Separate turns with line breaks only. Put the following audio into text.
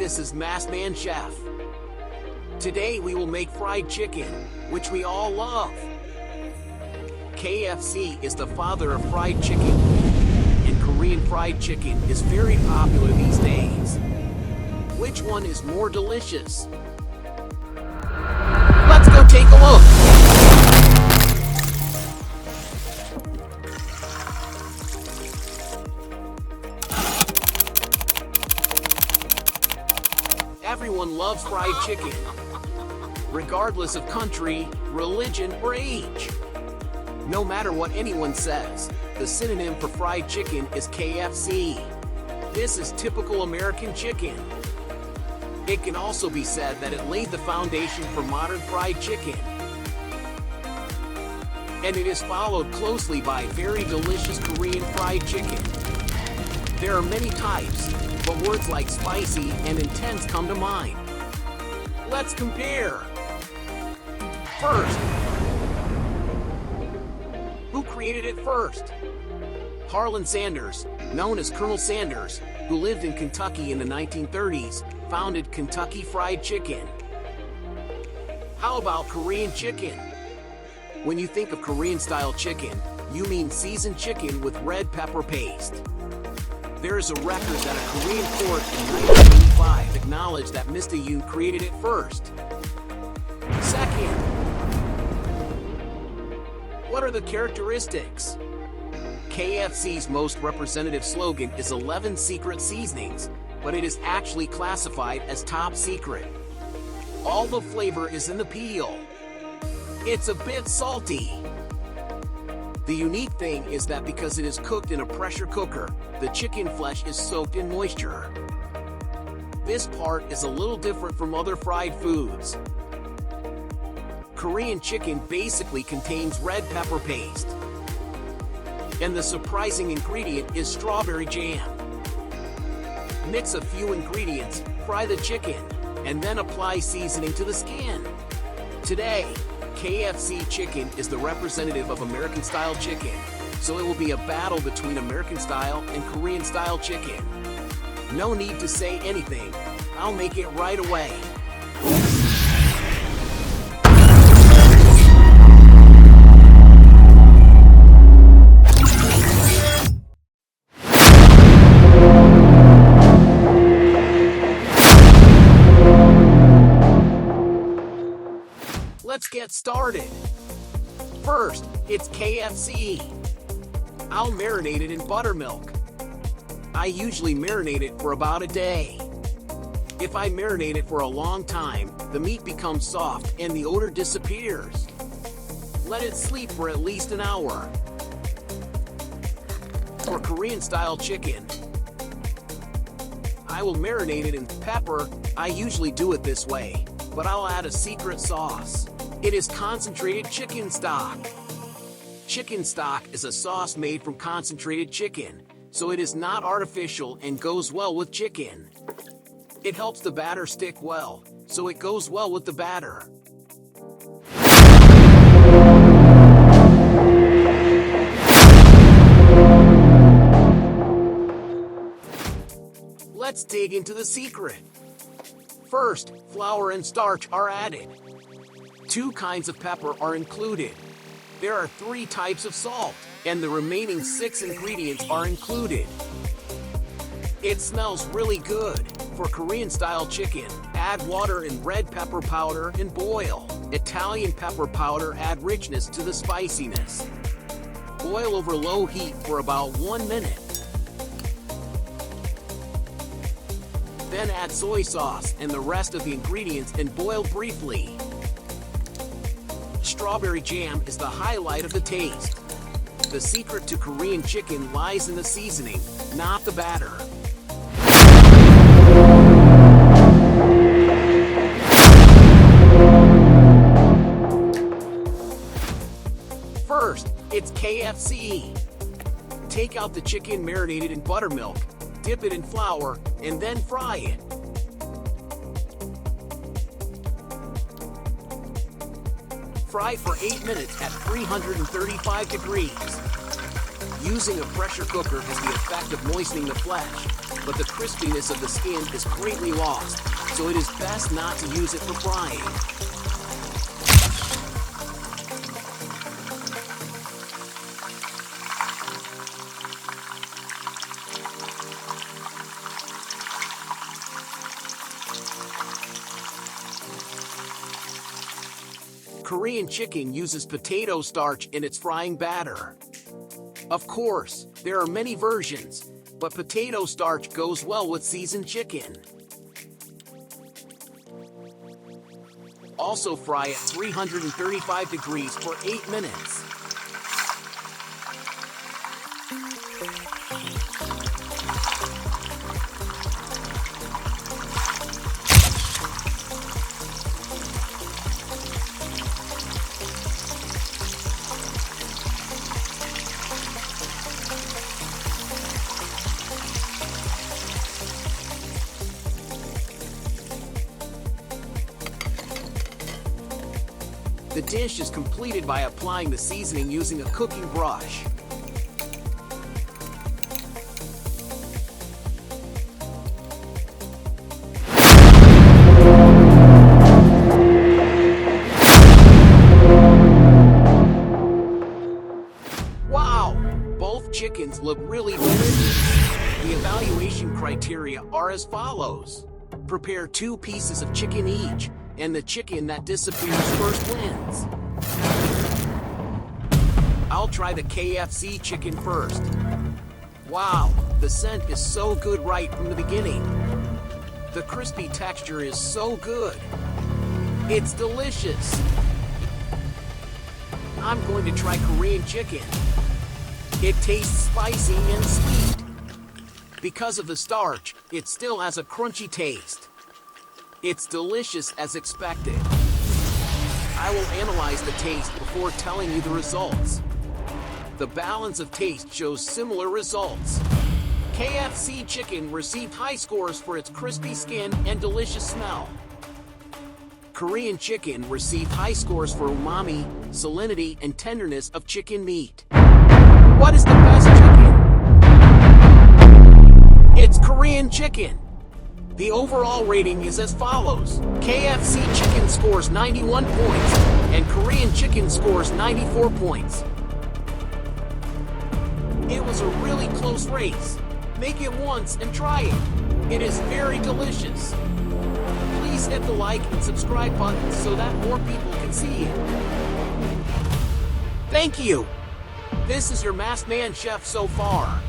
This is Massman Chef. Today we will make fried chicken, which we all love. KFC is the father of fried chicken, and Korean fried chicken is very popular these days. Which one is more delicious? Let's go take a look. Everyone loves fried chicken, regardless of country, religion, or age. No matter what anyone says, the synonym for fried chicken is KFC. This is typical American chicken. It can also be said that it laid the foundation for modern fried chicken. And it is followed closely by very delicious Korean fried chicken. There are many types, but words like spicy and intense come to mind. Let's compare. First, who created it first? Harlan Sanders, known as Colonel Sanders, who lived in Kentucky in the 1930s, founded Kentucky Fried Chicken. How about Korean chicken? When you think of Korean-style chicken, you mean seasoned chicken with red pepper paste. There is a record that a Korean court in 1985 acknowledged that Mr. Yoon created it first. Second, what are the characteristics? KFC's most representative slogan is 11 secret seasonings, but it is actually classified as top secret. All the flavor is in the peel. It's a bit salty. The unique thing is that because it is cooked in a pressure cooker, the chicken flesh is soaked in moisture. This part is a little different from other fried foods. Korean chicken basically contains red pepper paste. And the surprising ingredient is strawberry jam. Mix a few ingredients, fry the chicken, and then apply seasoning to the skin. Today, KFC chicken is the representative of American-style chicken, so it will be a battle between American-style and Korean-style chicken. No need to say anything, I'll make it right away. Let's get started. First, it's KFC. I'll marinate it in buttermilk. I usually marinate it for about a day. If I marinate it for a long time, the meat becomes soft and the odor disappears. Let it sleep for at least an hour. For Korean-style chicken, I will marinate it in pepper. I usually do it this way, but I'll add a secret sauce. It is concentrated chicken stock. Chicken stock is a sauce made from concentrated chicken, so it is not artificial and goes well with chicken. It helps the batter stick well, so it goes well with the batter. Let's dig into the secret. First, flour and starch are added. 2 kinds of pepper are included. There are 3 types of salt, and the remaining 6 ingredients are included. It smells really good. For Korean-style chicken, add water and red pepper powder and boil. Italian pepper powder add richness to the spiciness. Boil over low heat for about 1 minute. Then add soy sauce and the rest of the ingredients and boil briefly. Strawberry jam is the highlight of the taste. The secret to Korean chicken lies in the seasoning, not the batter. First, it's KFC. Take out the chicken marinated in buttermilk, dip it in flour, and then fry it. Fry for 8 minutes at 335 degrees. Using a pressure cooker has the effect of moistening the flesh, but the crispiness of the skin is greatly lost, so it is best not to use it for frying. Korean chicken uses potato starch in its frying batter. Of course, there are many versions, but potato starch goes well with seasoned chicken. Also fry at 335 degrees for 8 minutes. The dish is completed by applying the seasoning using a cooking brush. Wow! Both chickens look really delicious. The evaluation criteria are as follows. Prepare 2 pieces of chicken each, and the chicken that disappears first wins. I'll try the KFC chicken first. Wow, the scent is so good right from the beginning. The crispy texture is so good. It's delicious. I'm going to try Korean chicken. It tastes spicy and sweet. Because of the starch, it still has a crunchy taste. It's delicious as expected. I will analyze the taste before telling you the results. The balance of taste shows similar results. KFC chicken received high scores for its crispy skin and delicious smell. Korean chicken received high scores for umami, salinity, and tenderness of chicken meat. What is the best chicken? It's Korean chicken. The overall rating is as follows. KFC chicken scores 91 points, and Korean chicken scores 94 points. It was a really close race. Make it once and try it. It is very delicious. Please hit the like and subscribe button so that more people can see it. Thank you. This is your Masked Man Chef so far.